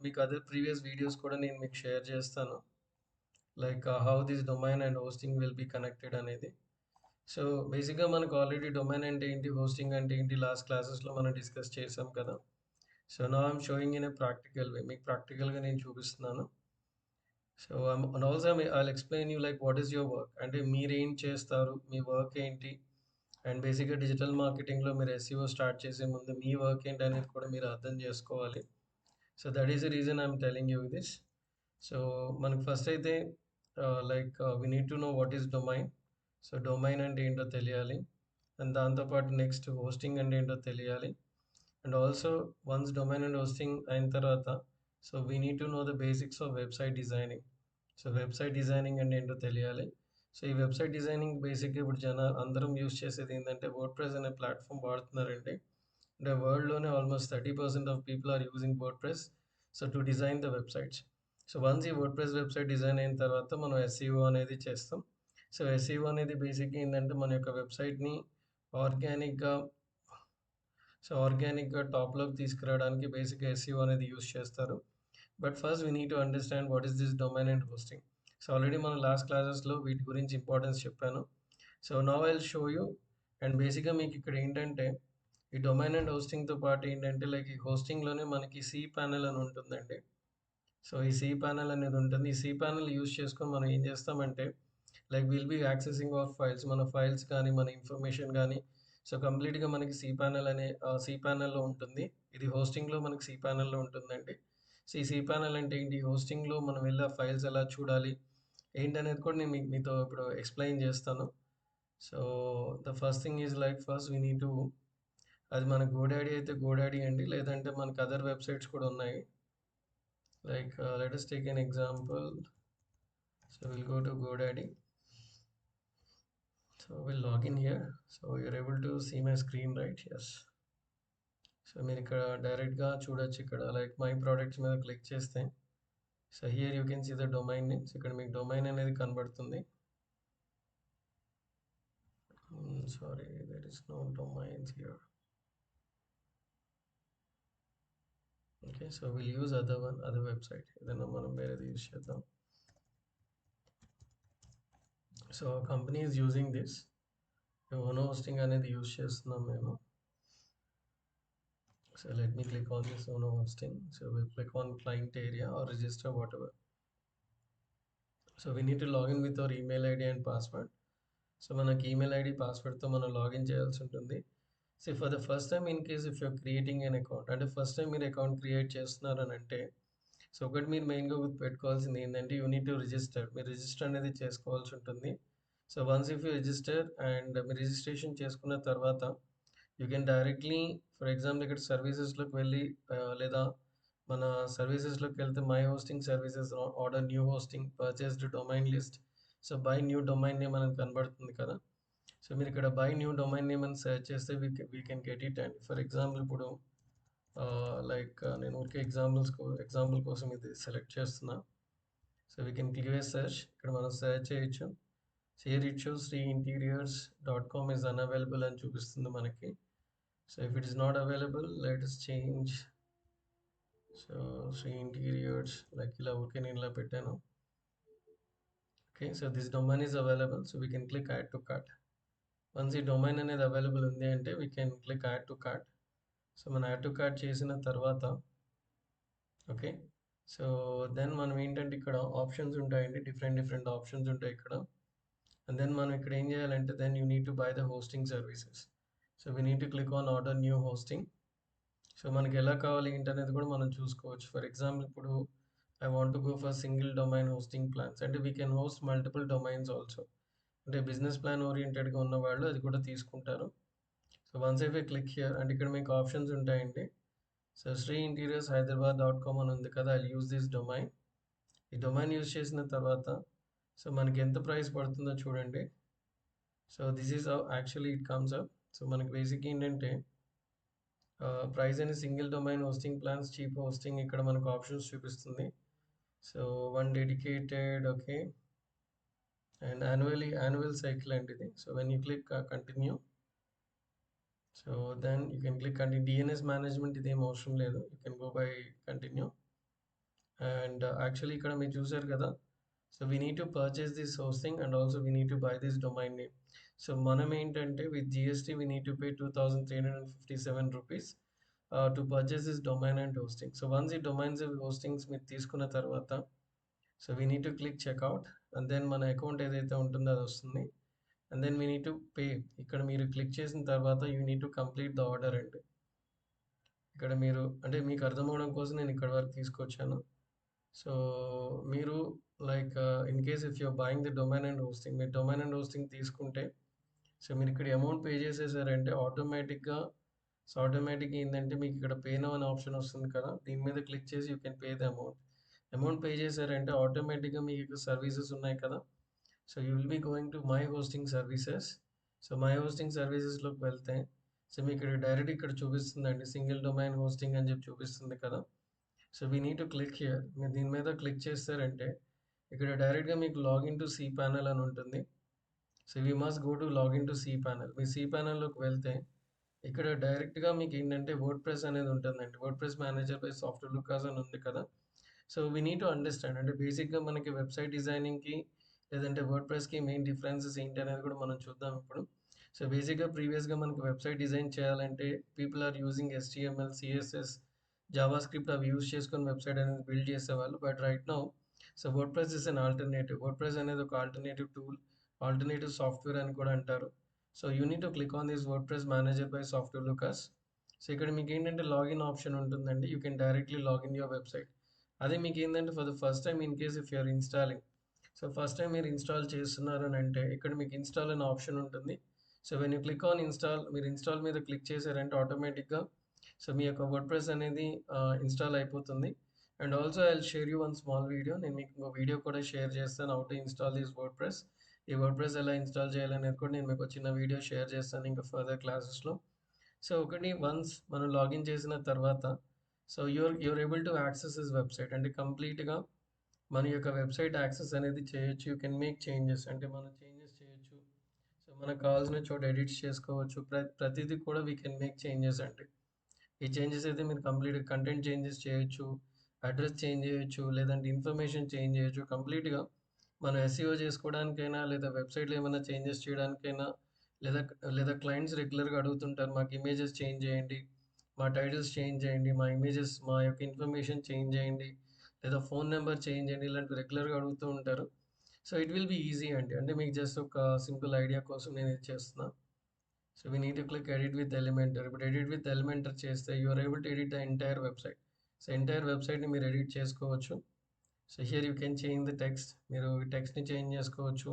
మీకు other previous videos కూడా నేను మీకు షేర్ చేస్తాను. Like how this domain and hosting will be connected అనేది. సో బేసిక్‌గా మనకు ఆల్రెడీ డొమైన్ అంటే ఏంటి? హోస్టింగ్ అంటే ఏంటి? లాస్ట్ క్లాసెస్‌లో మనం డిస్కస్ చేసాం కదా! So now I'm sowing in a practical వే. మీకు ప్రాక్టికల్‌గా నేను చూపిస్తున్నాను. So and also I'll explain you like what is your work. అంటే మీరేం చేస్తారు? మీ వర్క్ ఏంటి? అండ్ బేసిక్‌గా డిజిటల్ మార్కెటింగ్‌లో మీరు ఎస్‌ఈఓ స్టార్ట్ చేసే ముందు మీ వర్క్ ఏంటనేది కూడా మీరు అర్థం చేసుకోవాలి. So that is the reason I'm telling you this. So మనకు ఫస్ట్ అయితే we need to know what is domain. So domain అంటే ఏంటో తెలియాలి. అండ్ దాంతోపాటు నెక్స్ట్ హోస్టింగ్ అంటే ఏంటో తెలియాలి. And also once domain and hosting అయిన తర్వాత so we need to know the basics of website designing. So website designing అంటే ఏంటో తెలియాలి. సో ఈ వెబ్సైట్ డిజైనింగ్ బేసిక్గా ఇప్పుడు అందరం యూస్ చేసేది ఏంటంటే వర్డ్‌ప్రెస్ అనే ప్లాట్‌ఫామ్ వాడుతున్నారండి. అంటే వరల్డ్‌లోనే almost 30% of people are using WordPress. So to design the websites. So once ఈ వర్డ్‌ప్రెస్ వెబ్‌సైట్ డిజైన్ అయిన తర్వాత మనం ఎస్‌ఈఓ అనేది చేస్తాం. సో ఎస్‌ఈఓ అనేది బేసిక్‌గా ఏందంటే మన యొక్క వెబ్‌సైట్‌ని ఆర్గానిక్‌గా ఆర్గానిక్‌గా టాప్‌లోకి తీసుకురావడానికి బేసిక్‌గా ఎస్‌ఈఓ అనేది యూజ్ చేస్తారు. But first we need to understand what is this domain and hosting. So already మనం లాస్ట్ క్లాసెస్‌లో వీటి గురించి ఇంపార్టెన్స్ చెప్పాను. So now I will show you. And బేసిక్‌గా మీకు ఇక్కడ ఏంటంటే ఈ డొమైన్ అండ్ హోస్టింగ్‌తో పాటు ఏంటంటే లైక్ ఈ హోస్టింగ్‌లోనే మనకి సి ప్యానెల్ అని ఉంటుందండి. సో ఈ సి ప్యానెల్ అనేది ఉంటుంది. ఈ సి ప్యానెల్ యూజ్ చేసుకొని మనం ఏం చేస్తామంటే like will be accessing our files. మన ఫైల్స్ కానీ, మన ఇన్ఫర్మేషన్ కానీ సో కంప్లీట్‌గా మనకి సి ప్యానెల్ అనే సి ప్యానెల్‌లో ఉంటుంది. ఇది హోస్టింగ్‌లో మనకి సి ప్యానెల్‌లో ఉంటుందండి. సో ఈ సి ప్యానెల్ అంటే ఏంటి? హోస్టింగ్‌లో మనం వెళ్ళి ఆ ఫైల్స్ ఎలా చూడాలి? ఏంటనేది కూడా నేను మీతో ఇప్పుడు ఎక్స్‌ప్లెయిన్ చేస్తాను. So the first thing is like first we need to అది మన గోడాడీ అయితే గోడాడీ అండి. లేదంటే మనకు అదర్ వెబ్‌సైట్స్ కూడా ఉన్నాయి. Like let us take an example. So will go to GoDaddy. So we'll log in here. So you're able to see my screen, right? Yes. So మీరు ఇక్కడ డైరెక్ట్‌గా చూడొచ్చు ఇక్కడ లైక్ మై ప్రొడక్ట్స్ మీద click చేస్తే so here you can see the domain names. ఇక్కడ మీకు domain అనేది కనబడుతుంది. Sorry there is no domains here. Okay. So will use other website. ఏదైనా మనం వేరేది యూజ్ చేద్దాం. So company is using this. ఓనో హోస్టింగ్ అనేది యూజ్ చేస్తున్నాం మేము. So let me click on this Ono hosting. So we'll click on client area or register whatever. So we need to log in with our email ID and password. So మనకి email ID పాస్వర్డ్తో మనం login చేయాల్సి ఉంటుంది. So for the first time in case if you're creating an account అంటే first time మీరు account create చేస్తున్నారని అంటే so ఒకటి మీరు మెయిన్గా గుర్తుపెట్టుకోవాల్సింది ఏంటంటే యూ నీడ్ టు రిజిస్టర్. మీరు రిజిస్టర్ అనేది చేసుకోవాల్సి ఉంటుంది. So once if you register and మీరు రిజిస్ట్రేషన్ చేసుకున్న తర్వాత you can directly for example ఇక్కడ సర్వీసెస్లోకి వెళ్ళి లేదా మన సర్వీసెస్లోకి వెళ్తే my hosting services order new hosting purchased domain list. So buy new domain name అనేది కనబడుతుంది కదా. సో మీరు ఇక్కడ బై న్యూ డొమైన్ నేమ్ అని సెర్చ్ చేస్తే we can get it. And for example ఇప్పుడు నేను ఊరికే ఎగ్జాంపుల్ కోసం ఇది సెలెక్ట్ చేస్తున్నా. So we can click search. ఇక్కడ మనం సెర్చ్ చేయొచ్చు. హియర్ ఇట్ షోస్ శ్రీఇంటీరియర్స్.com ఈజ్ అన్అవైలబుల్ అని చూపిస్తుంది మనకి. So if it is not available let us change. So Shri interiors like ఇలా ఊరికే నేను ఇలా పెట్టాను. Okay. So this domain is available. So we can click add to cart. Once ఈ డొమైన్ అనేది అవైలబుల్ ఉంది అంటే we can click add to cart. So మనం యాడ్ టు కార్ట్ చేసిన తర్వాత ఓకే. సో దెన్ మనం ఏంటంటే ఇక్కడ ఆప్షన్స్ ఉంటాయండి. డిఫరెంట్ ఆప్షన్స్ ఉంటాయి ఇక్కడ. అండ్ దెన్ మనం ఇక్కడ ఏం చేయాలంటే then you need to buy the hosting services. So we need to click on order new hosting. So మనకి ఎలా కావాలి ఏంటి అనేది కూడా మనం చూసుకోవచ్చు. ఫర్ ఎగ్జాంపుల్ ఇప్పుడు I want to go for single domain hosting plans. అంటే we can host multiple domains also. అంటే బిజినెస్ ప్లాన్ ఓరియంటెడ్‌గా ఉన్నవాళ్ళు అది కూడా తీసుకుంటారు. So once if I click here and ఇక్కడ మీకు ఆప్షన్స్ ఉంటాయండి. సో శ్రీ ఇంటీరియర్స్ హైదరాబాద్.com అని ఉంది కదా. I use this domain. ఈ డొమైన్ యూజ్ చేసిన తర్వాత సో మనకి ఎంత ప్రైస్ పడుతుందో చూడండి. So this is how actually it comes up. So మనకి బేసిక్ ఏంటంటే ప్రైస్ అని single domain hosting plans cheap hosting ఇక్కడ మనకు ఆప్షన్స్ చూపిస్తుంది. So one dedicated okay. And annual cycle అండి ఇది. So when you click continue so then you can click continue. DNS management ఇదేం అవసరం లేదు. You can go by continue. And actually ఇక్కడ మీరు చూసారు కదా. So we need to purchase this hosting and also we need to buy this domain name. So మనం ఏంటంటే with GST we need to pay 2357 rupees to purchase this domain and hosting. So once ఈ domains hostings మీరు తీసుకున్న తర్వాత so we need to click checkout and then మన account ఏదైతే ఉంటుందో అది వస్తుంది. And then we need to pay. ఇక్కడ మీరు క్లిక్ చేసిన తర్వాత you need to complete the order అండి. ఇక్కడ మీరు అంటే మీకు అర్థం అవ్వడం కోసం నేను ఇక్కడ వరకు తీసుకొచ్చాను. సో మీరు like in case if you're buying the domain and hosting, మీరు డొమైన్ అండ్ హోస్టింగ్ తీసుకుంటే సో మీరు ఇక్కడ అమౌంట్ పే చేసేసారంటే ఆటోమేటిక్గా ఏంటంటే మీకు ఇక్కడ పే నౌ అనే ఆప్షన్ వస్తుంది కదా, దీని మీద క్లిక్ చేసి you can pay the amount pay చేశారంటే ఆటోమేటిక్గా మీకు సర్వీసెస్ ఉన్నాయి కదా. So you will be going to my hosting services. So my hosting సర్వీసెస్లోకి వెళ్తే సో మీకు ఇక్కడ డైరెక్ట్ ఇక్కడ చూపిస్తుందండి సింగిల్ డొమైన్ హోస్టింగ్ అని చెప్పి చూపిస్తుంది కదా. So we need to click here. మీరు దీని మీద క్లిక్ చేస్తారంటే ఇక్కడ డైరెక్ట్గా మీకు లాగిన్ టు సి ప్యానల్ అని ఉంటుంది. So we must go to login to C panel. మీ సి ప్యానల్లోకి వెళ్తే ఇక్కడ డైరెక్ట్గా మీకు ఏంటంటే వర్డ్ ప్రెస్ అనేది ఉంటుందండి. WordPress manager by Softaculous అని ఉంది కదా. So we need to understand అంటే బేసిక్గా మనకి వెబ్సైట్ డిజైనింగ్కి లేదంటే వర్డ్ ప్రెస్కి మెయిన్ డిఫరెన్సెస్ ఏంటి అనేది కూడా మనం చూద్దాం ఇప్పుడు. సో బేసిక్గా ప్రీవియస్గా మనకి వెబ్సైట్ డిజైన్ చేయాలంటే people are using HTML, CSS, JavaScript అవి యూజ్ చేసుకొని వెబ్సైట్ అనేది బిల్డ్ చేసేవాళ్ళు. But right now so WordPress is an alternative. WordPress అనేది ఒక ఆల్టర్నేటివ్ టూల్, ఆల్టర్నేటివ్ సాఫ్ట్వేర్ అని కూడా అంటారు. So you need to click on this WordPress manager by Softaculous. So ఇక్కడ మీకు ఏంటంటే లాగిన్ ఆప్షన్ ఉంటుందండి. You can directly login your website. అదే మీకు ఏంటంటే for the first time in case if you're installing, so first time మీరు install చేస్తున్నారు అని అంటే ఇక్కడ మీకు ఇన్స్టాల్ అనే ఆప్షన్ ఉంటుంది. So when you click on install, మీరు ఇన్స్టాల్ మీద క్లిక్ చేశారంటే ఆటోమేటిక్గా సో మీ యొక్క వర్డ్ ప్రెస్ అనేది ఇన్స్టాల్ అయిపోతుంది. And also I will share you one small video. నేను మీకు ఇంకో వీడియో కూడా షేర్ చేస్తాను how to install this WordPress. ఈ వర్డ్ ప్రెస్ ఎలా ఇన్స్టాల్ చేయాలనేది కూడా నేను మీకు ఒక చిన్న వీడియో షేర్ చేస్తాను ఇంకా ఫర్దర్ క్లాసెస్లో. సో ఒకటి వన్స్ మనం లాగిన్ చేసిన తర్వాత so you're able to access this website అంటే కంప్లీట్గా మన యొక్క వెబ్సైట్ యాక్సెస్ అనేది చేయొచ్చు. యూ కెన్ మేక్ చేంజెస్ అంటే మనం చేంజెస్ చేయొచ్చు. సో మనకు కావాల్సిన చోట ఎడిట్స్ చేసుకోవచ్చు. ప్రతిదీ కూడా వీ కెన్ మేక్ చేంజెస్ అండి. ఈ చేంజెస్ అయితే మీరు కంప్లీట్గా కంటెంట్ చేంజెస్ చేయొచ్చు, అడ్రస్ చేంజ్ చేయొచ్చు, లేదంటే ఇన్ఫర్మేషన్ చేంజ్ చేయొచ్చు. కంప్లీట్గా మనం SEO చేసుకోవడానికైనా లేదా వెబ్సైట్లో ఏమైనా చేంజెస్ చేయడానికైనా లేదా లేదా క్లయింట్స్ రెగ్యులర్గా అడుగుతుంటారు మాకు ఇమేజెస్ చేంజ్ చేయండి, మా టైటిల్స్ చేంజ్ చేయండి, మా ఇమేజెస్ మా యొక్క ఇన్ఫర్మేషన్ చేంజ్ చేయండి, లేదా ఫోన్ నెంబర్ చేంజ్ చేయండి, ఇలాంటివి రెగ్యులర్గా అడుగుతూ ఉంటారు. So it will be easy అండి. అంటే మీకు జస్ట్ ఒక సింపుల్ ఐడియా కోసం నేను ఇది చేస్తున్నా. So we need to click edit with Elementor. ఇప్పుడు ఎడిట్ విత్ ఎలిమెంటర్ చేస్తే you're able to edit the entire website. So entire వెబ్సైట్ని మీరు ఎడిట్ చేసుకోవచ్చు. So here you can change the text. మీరు టెక్స్ట్ని చేంజ్ చేసుకోవచ్చు.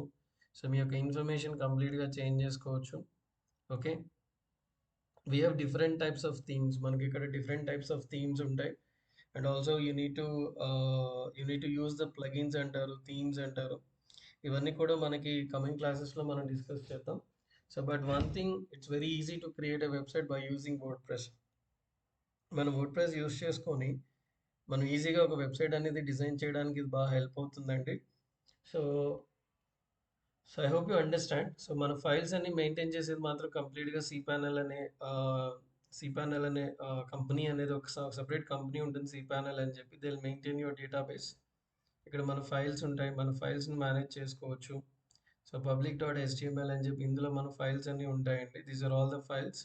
సో మీ యొక్క ఇన్ఫర్మేషన్ కంప్లీట్గా చేంజ్ చేసుకోవచ్చు. Okay, we have different types of themes. మనకి ఇక్కడ డిఫరెంట్ టైప్స్ ఆఫ్ థీమ్స్ ఉంటాయి. And also you need to use the plugins అంటారు, థీమ్స్ అంటారు. ఇవన్నీ కూడా మనకి కమింగ్ క్లాసెస్లో మనం డిస్కస్ చేద్దాం. So but one thing, it's very easy to create a website by using word press. మనం వర్డ్ ప్రెస్ యూస్ చేసుకొని మనం ఈజీగా ఒక వెబ్సైట్ అనేది డిజైన్ చేయడానికి ఇది బాగా హెల్ప్ అవుతుందండి. So so I hope you understand. So మన ఫైల్స్ అన్ని మెయింటైన్ చేసేది మాత్రం కంప్లీట్గా సి ప్యానల్ అనే కంపెనీ అనేది ఒక సపరేట్ కంపెనీ ఉంటుంది. సి ప్యానల్ అని చెప్పి they will maintain your database. ఇక్కడ మన ఫైల్స్ ఉంటాయి, మన ఫైల్స్ని మేనేజ్ చేసుకోవచ్చు. సో public.html అని చెప్పి ఇందులో మన ఫైల్స్ అన్నీ ఉంటాయండి. These are all the files.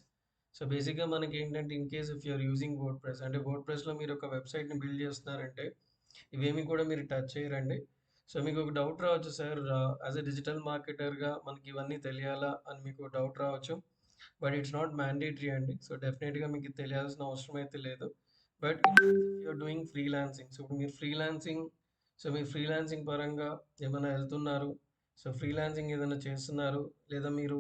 So బేసిక్గా మనకి ఏంటంటే in case if you're using WordPress అంటే వర్డ్ ప్రెస్లో మీరు ఒక వెబ్సైట్ని బిల్డ్ చేస్తున్నారంటే ఇవేమి కూడా మీరు టచ్ చేయరండి. సో మీకు ఒక డౌట్ రావచ్చు, సార్ యాజ్ ఎ డిజిటల్ మార్కెటర్గా మనకి ఇవన్నీ తెలియాలా అని మీకు డౌట్ రావచ్చు. బట్ ఇట్స్ నాట్ మ్యాండేటరీ అండి. సో డెఫినెట్గా మీకు తెలియాల్సిన అవసరం అయితే లేదు. But you're doing freelancing. So ఇప్పుడు మీరు ఫ్రీలాన్సింగ్ పరంగా ఏమైనా వెళ్తున్నారు, సో ఫ్రీలాన్సింగ్ ఏదైనా చేస్తున్నారు, లేదా మీరు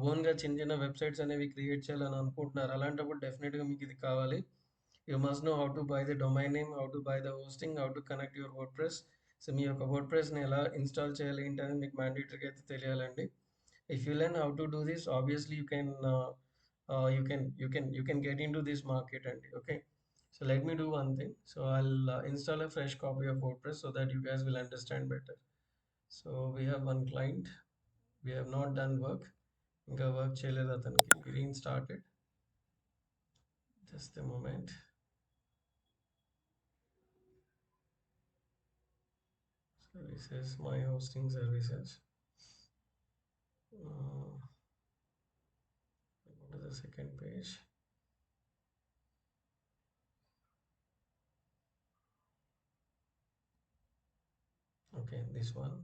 ఓన్గా చిన్న చిన్న వెబ్సైట్స్ అనేవి క్రియేట్ చేయాలని అనుకుంటున్నారు, అలాంటప్పుడు డెఫినెట్గా మీకు ఇది కావాలి. You must know how to buy the domain name, how to buy the hosting, how to connect your WordPress. So మీ యొక్క వర్డ్ ప్రెస్ని ఎలా ఇన్స్టాల్ చేయాలి ఏంటి అనేది మీకు మ్యాండేటరీగా అయితే తెలియాలండి. If you learn how to do this, obviously you can get into this market. And okay, so let me do one thing. So I'll install a fresh copy of WordPress so that you guys will understand better. So we have one client, we have not done work, ఇంకా work చేయలేదు అతనికి. Green started, just a moment. services, my hosting services. Go to the second page. Okay, this one.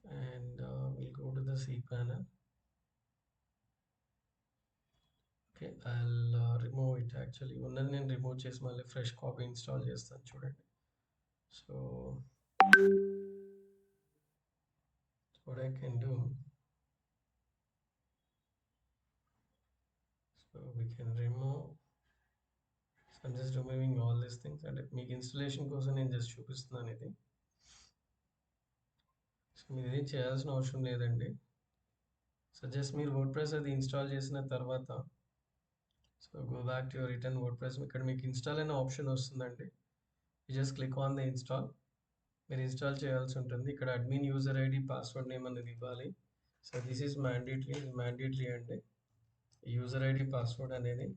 And we'll go to the cPanel. Okay, I'll remove it actually. ఉన్నది నేను remove చేసి మళ్ళీ fresh copy install చేస్తాను చూడండి. So what I can do, so we can remove. So I'm just removing all these things అంటే మీకు installation కోసం నేను జస్ట్ చూపిస్తున్నాను ఇది. సో మీరు ఏం చేయాల్సిన అవసరం లేదండి. సో జస్ట్ మీరు వర్డ్ప్రెస్ అది ఇన్స్టాల్ చేసిన తర్వాత so go back to your return WordPress. ఇక్కడ మీకు ఇన్స్టాల్ అనే ఆప్షన్ వస్తుందండి. You just click on the install. మీరు ఇన్స్టాల్ చేయాల్సి ఉంటుంది. ఇక్కడ admin user ID password name అనేది ఇవ్వాలి. సో దిస్ ఈజ్ మ్యాండేటరీ అండి యూజర్ ఐడి పాస్వర్డ్ అనేది.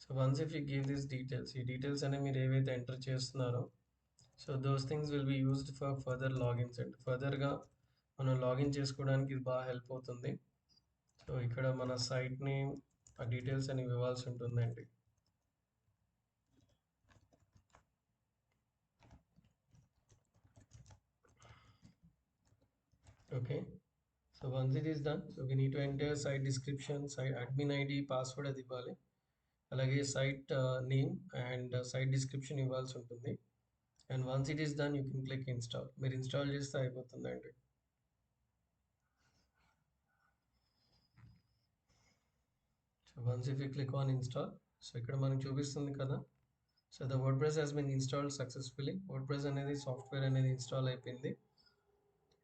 So once if you give this details, ఈ డీటెయిల్స్ అనేవి మీరు ఏవైతే ఎంటర్ చేస్తున్నారో so those things will be used for further logins అండి. ఫర్దర్గా మనం లాగిన్ చేసుకోవడానికి ఇది బాగా హెల్ప్ అవుతుంది. సో ఇక్కడ మన సైట్ని ఆ డీటెయిల్స్ అనేవి ఇవ్వాల్సి ఉంటుందండి. Okay, so once it is done, so we need to enter site description, site admin ID, password అది ఇవ్వాలి. అలాగే site name and site description ఇవ్వాల్సి ఉంటుంది. And once it is done you can click install. మీరు install చేస్తే అయిపోతుందండి. So once if you click on install, so ఇక్కడ మనకు చూపిస్తుంది కదా, so the WordPress has been installed successfully. WordPress అనేది సాఫ్ట్వేర్ అనేది ఇన్స్టాల్ అయిపోయింది.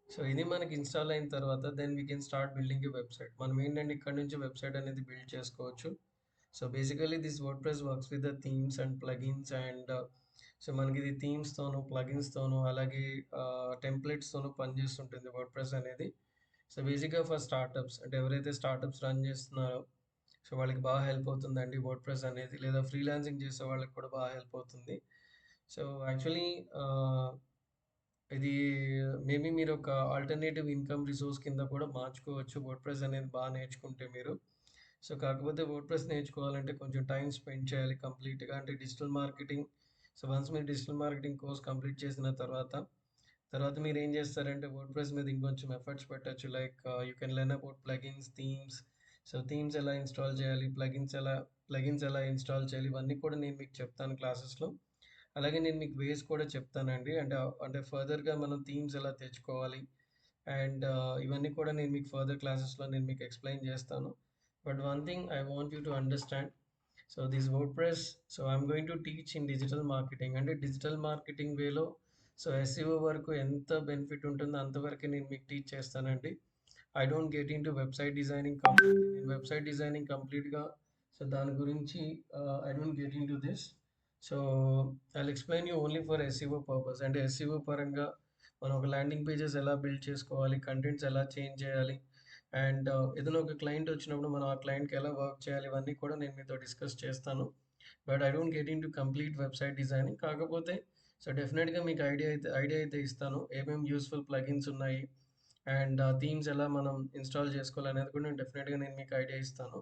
సో ఇది మనకి ఇన్స్టాల్ అయిన తర్వాత then we can start building a website. మనం ఏంటంటే ఇక్కడ నుంచి వెబ్సైట్ అనేది బిల్డ్ చేసుకోవచ్చు. So basically this WordPress works with the themes and plugins and so మనకి ఇది థీమ్స్తోను, ప్లగిన్స్తోను, అలాగే టెంప్లెట్స్తోను పనిచేస్తుంటుంది వర్డ్ప్రెస్ అనేది. సో బేసిక్గా ఫర్ స్టార్టప్స్ అంటే ఎవరైతే స్టార్టప్స్ రన్ చేస్తున్నారో సో వాళ్ళకి బాగా హెల్ప్ అవుతుందండి వర్డ్ప్రెస్ అనేది. లేదా ఫ్రీలాన్సింగ్ చేసే వాళ్ళకి కూడా బాగా హెల్ప్ అవుతుంది. సో యాక్చువల్లీ ఇది మేబీ మీరు ఒక ఆల్టర్నేటివ్ ఇన్కమ్ రిసోర్స్ కింద కూడా మార్చుకోవచ్చు వర్డ్ప్రెస్ అనేది బాగా నేర్చుకుంటే మీరు. సో కాకపోతే వర్డ్ప్రెస్ నేర్చుకోవాలంటే కొంచెం టైం స్పెండ్ చేయాలి కంప్లీట్గా, అంటే డిజిటల్ మార్కెటింగ్. సో వన్స్ మీరు డిజిటల్ మార్కెటింగ్ కోర్స్ కంప్లీట్ చేసిన తర్వాత మీరు ఏం చేస్తారంటే వర్డ్ప్రెస్ మీద ఇంకొంచెం ఎఫర్ట్స్ పెట్టచ్చు. Like you can learn about plugins, themes. So themes ఎలా ఇన్స్టాల్ చేయాలి, ప్లగిన్స్ ఎలా ఇన్స్టాల్ చేయాలి, ఇవన్నీ కూడా నేను మీకు చెప్తాను క్లాసెస్లో. అలాగే నేను మీకు వేస్ కూడా చెప్తానండి. అంటే ఫర్దర్గా మనం థీమ్స్ ఎలా తెచ్చుకోవాలి అండ్ ఇవన్నీ కూడా నేను మీకు ఫర్దర్ క్లాసెస్లో నేను మీకు ఎక్స్ప్లెయిన్ చేస్తాను. But one thing I want you to understand, so this WordPress, so I'm going to teach in digital marketing. అంటే డిజిటల్ మార్కెటింగ్ వేలో సో ఎస్ఈఓ వరకు ఎంత బెనిఫిట్ ఉంటుందో అంతవరకు నేను మీకు టీచ్ చేస్తానండి. I don't get in to website designing completely. నేను వెబ్సైట్ డిజైనింగ్ కంప్లీట్గా సో దాని గురించి I don't get in to this. So I explain you only for SEO purpose. అంటే ఎస్ఈఓ పరంగా మనం ఒక ల్యాండింగ్ పేజెస్ ఎలా బిల్డ్ చేసుకోవాలి, కంటెంట్స్ ఎలా చేంజ్ చేయాలి అండ్ ఏదైనా ఒక క్లయింట్ వచ్చినప్పుడు మనం ఆ క్లయింట్కి ఎలా వర్క్ చేయాలి, ఇవన్నీ కూడా నేను మీతో డిస్కస్ చేస్తాను. But I don't get in to complete website designing. కాకపోతే సో డెఫినెట్గా మీకు ఐడియా అయితే ఇస్తాను ఏమేమి యూస్ఫుల్ ప్లగిన్స్ ఉన్నాయి అండ్ థీమ్స్ ఎలా మనం ఇన్స్టాల్ చేసుకోవాలి అనేది కూడా డెఫినెట్గా నేను మీకు ఐడియా ఇస్తాను.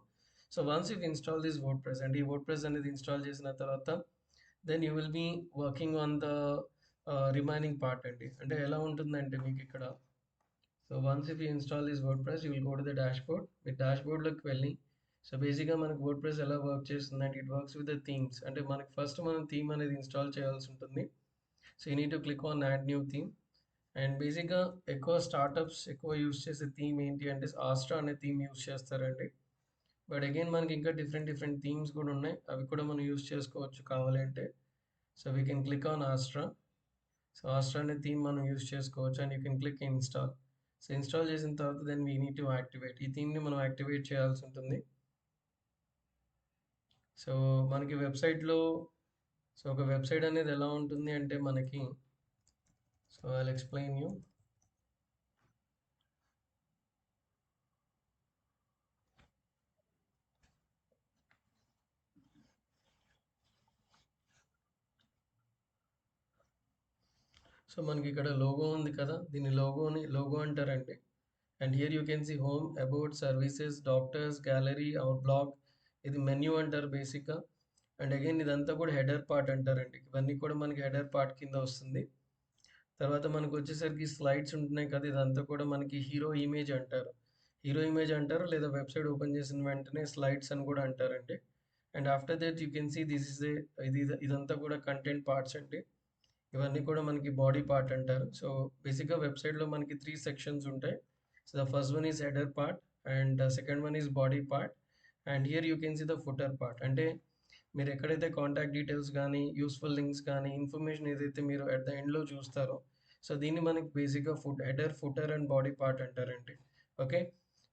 So once you install this WordPress and ఈ వర్డ్ప్రెస్ అనేది ఇన్స్టాల్ చేసిన తర్వాత then you will be working on the remaining part అండి. అంటే ఎలా ఉంటుందంటే మీకు ఇక్కడ, so once if you install this WordPress you will go to the dashboard. మీ డాష్బోర్డ్లోకి వెళ్ళి సో బేసిక్గా మనకి వర్డ్ప్రెస్ ఎలా వర్క్ చేస్తుందంటే it works with the themes. అంటే మనకి ఫస్ట్ మనం థీమ్ అనేది ఇన్స్టాల్ చేయాల్సి ఉంటుంది. So you need to click on add new theme. And బేసిక్గా ఎక్కువ స్టార్టప్స్ ఎక్కువ యూస్ చేసే థీమ్ ఏంటి అంటే ఆస్ట్రా అనే థీమ్ యూస్ చేస్తారండి. బట్ అగైన్ మనకి ఇంకా డిఫరెంట్ థీమ్స్ కూడా ఉన్నాయి, అవి కూడా మనం యూస్ చేసుకోవచ్చు కావాలి అంటే. So we can click on Astra. So Astra అనే థీమ్ మనం యూస్ చేసుకోవచ్చు and you can click install. So install చేసిన తర్వాత then we need to activate. ఈ థీమ్ని మనం యాక్టివేట్ చేయాల్సి ఉంటుంది. సో మనకి వెబ్సైట్లో సో ఒక వెబ్సైట్ అనేది ఎలా ఉంటుంది అంటే మనకి, so I will explain you. సో మనకి ఇక్కడ లోగో ఉంది కదా, దీని లోగో అంటారండి. And here you can see home, about, services, doctors, gallery, our blog. ఇది మెన్యూ అంటారు బేసిక్గా. అండ్ అగైన్ ఇదంతా కూడా హెడర్ పార్ట్ అంటారండి. ఇవన్నీ కూడా మనకి హెడర్ పార్ట్ కింద వస్తుంది. తర్వాత మనకు వచ్చేసరికి స్లైడ్స్ ఉంటున్నాయి కదా, ఇదంతా కూడా మనకి హీరో ఇమేజ్ అంటారు. హీరో ఇమేజ్ అంటారు, లేదా వెబ్సైట్ ఓపెన్ చేసిన వెంటనే స్లైడ్స్ అని కూడా అంటారండి. And after that you can see this is ఇదంతా కూడా కంటెంట్ పార్ట్స్ అండి. ఇవన్నీ కూడా మనకి బాడీ పార్ట్ అంటారు. సో బేసిక్గా వెబ్సైట్లో మనకి 3 సెక్షన్స్ ఉంటాయి. So the first one is header part, and second one is body part, and here you can see the footer part. అంటే మీరు ఎక్కడైతే కాంటాక్ట్ డీటెయిల్స్ కానీ, యూస్ఫుల్ లింక్స్ కానీ, ఇన్ఫర్మేషన్ ఏదైతే మీరు అట్ ద ఎండ్లో చూస్తారో, సో దీన్ని మనకి బేసిక్గా header, footer and body part అంటారండి. ఓకే.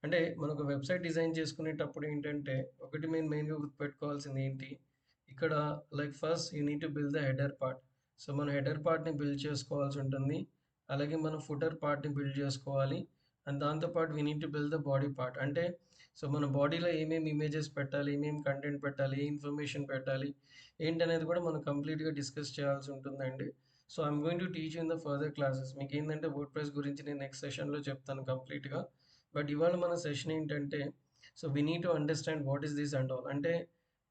అంటే మనకు వెబ్సైట్ డిజైన్ చేసుకునేటప్పుడు ఏంటంటే, ఒకటి మేము మెయిన్గా గుర్తుపెట్టుకోవాల్సింది ఏంటి, ఇక్కడ like first you need to build the header part. So మనం హెడర్ పార్ట్ని బిల్డ్ చేసుకోవాల్సి ఉంటుంది. అలాగే మనం ఫుటర్ పార్ట్ని బిల్డ్ చేసుకోవాలి. అండ్ దాంతోపాటు we need to build the body part. అంటే సో మన బాడీలో ఏమేమి ఇమేజెస్ పెట్టాలి, ఏమేమి కంటెంట్ పెట్టాలి, ఏ ఇన్ఫర్మేషన్ పెట్టాలి, ఏంటనేది కూడా మనం కంప్లీట్గా డిస్కస్ చేయాల్సి ఉంటుందండి. So I'm going to teach in the further classes. మీకు ఏంటంటే వర్డ్ ప్రెస్ గురించి నేను నెక్స్ట్ సెషన్లో చెప్తాను కంప్లీట్గా. బట్ ఇవాళ మన సెషన్ ఏంటంటే, so we need to understand what is this and all. అంటే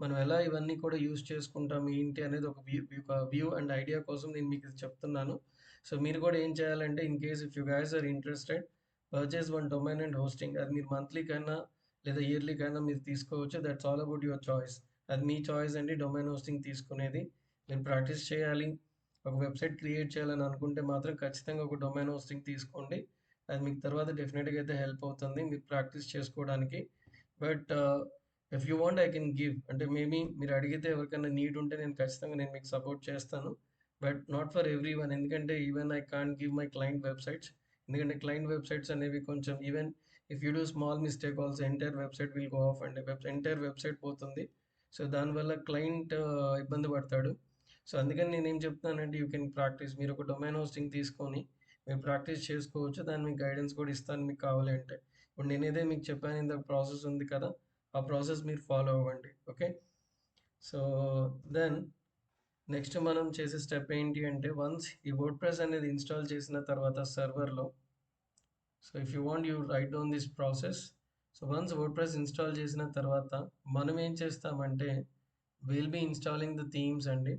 మనం ఎలా ఇవన్నీ కూడా యూజ్ చేసుకుంటాం ఏంటి అనేది ఒక వ్యూ అండ్ ఐడియా కోసం నేను మీకు ఇది చెప్తున్నాను. సో మీరు కూడా ఏం చేయాలంటే, in case if you guys are interested, purchase one domain and hosting. అది మీరు మంత్లీ కైనా లేదా ఇయర్లీ కైనా మీరు తీసుకోవచ్చు. That's all about your choice. అది మీ చాయిస్ అండి, డొమైన్ హోస్టింగ్ తీసుకునేది. మీరు ప్రాక్టీస్ చేయాలి, ఒక వెబ్సైట్ క్రియేట్ చేయాలని అనుకుంటే మాత్రం ఖచ్చితంగా ఒక డొమైన్ హోస్టింగ్ తీసుకోండి. అది మీకు తర్వాత డెఫినెట్గా అయితే హెల్ప్ అవుతుంది మీరు ప్రాక్టీస్ చేసుకోవడానికి. But if you want I can give, అంటే మేబీ మీరు అడిగితే ఎవరికైనా నీడ్ ఉంటే నేను ఖచ్చితంగా నేను మీకు సపోర్ట్ చేస్తాను. But not for everyone, ఎందుకంటే even I can't give my client websites. ఎందుకంటే క్లయింట్ వెబ్సైట్స్ అనేవి కొంచెం even if you do small mistake also entire website will go off అండి. ఎంటైర్ వెబ్సైట్ పోతుంది. సో దానివల్ల క్లయింట్ ఇబ్బంది పడతాడు. సో అందుకని నేనేం చెప్తున్నానంటే, యూ కెన్ ప్రాక్టీస్. మీరు ఒక డొమైన్ హోస్టింగ్ తీసుకొని మీరు ప్రాక్టీస్ చేసుకోవచ్చు. దాని మీకు గైడెన్స్ కూడా ఇస్తాను మీకు కావాలి అంటే. ఇప్పుడు నేనేదే మీకు చెప్పాను, ఇంత ప్రాసెస్ ఉంది కదా, ఆ ప్రాసెస్ మీరు ఫాలో అవ్వండి. ఓకే. సో దెన్ నెక్స్ట్ మనం చేసే స్టెప్ ఏంటి అంటే, వన్స్ ఈ వర్డ్ ప్రెస్ అనేది ఇన్స్టాల్ చేసిన తర్వాత సర్వర్లో, so if you want you write down this process. So once WordPress install చేసిన తర్వాత మనం ఏం చేస్తామంటే, will be installing the themes అండి.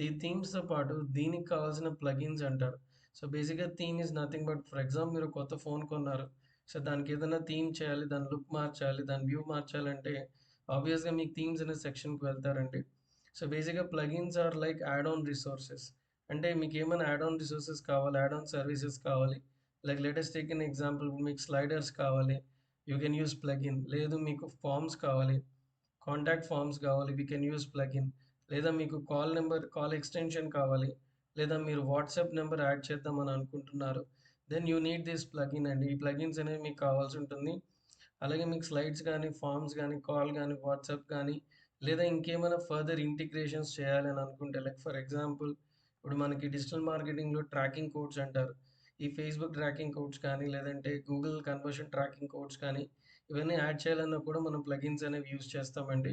ఈ థీమ్స్తో పాటు దీనికి కావాల్సిన ప్లగిన్స్ అంటారు. సో బేసిక్గా theme is nothing but, for example మీరు కొత్త ఫోన్ కొన్నారు. సో దానికి ఏదైనా థీమ్ చేయాలి, దాని లుక్ మార్చాలి, దాని వ్యూ మార్చాలంటే ఆబ్వియస్గా మీకు థీమ్స్ అనే సెక్షన్కి వెళ్తారండి. సో బేసిక్గా plugins are like add on resources. అంటే మీకు ఏమైనా యాడ్ ఆన్ రిసోర్సెస్ కావాలి, యాడ్ ఆన్ సర్వీసెస్ కావాలి. Like latest take an example, మీకు స్లైడర్స్ కావాలి, యూ కెన్ యూస్ ప్లగిన్. లేదు మీకు ఫార్మ్స్ కావాలి, కాంటాక్ట్ ఫార్మ్స్ కావాలి, వీ కెన్ యూస్ ప్లగిన్. లేదా మీకు కాల్ ఎక్స్టెన్షన్ కావాలి, లేదా మీరు వాట్సాప్ నెంబర్ యాడ్ చేద్దామని అనుకుంటున్నారు, then you need this plugin అండి. ఈ ప్లగిన్స్ అనేవి మీకు కావాల్సి ఉంటుంది. అలాగే మీకు స్లైడ్స్ కానీ, ఫార్మ్స్ కానీ, కాల్ కానీ, వాట్సాప్ కానీ, లేదా ఇంకేమైనా ఫర్దర్ ఇంటిగ్రేషన్స్ చేయాలని అనుకుంటే, లైక్ ఫర్ ఎగ్జాంపుల్ ఇప్పుడు మనకి డిజిటల్ మార్కెటింగ్లో ట్రాకింగ్ కోడ్స్ అంటారు. ఈ ఫేస్బుక్ ట్రాకింగ్ కోడ్స్ కానీ, లేదంటే గూగుల్ కన్వర్షన్ ట్రాకింగ్ కోడ్స్ కానీ, ఇవన్నీ యాడ్ చేయాలన్నా కూడా మనం ప్లగిన్స్ అనేవి యూజ్ చేస్తామండి.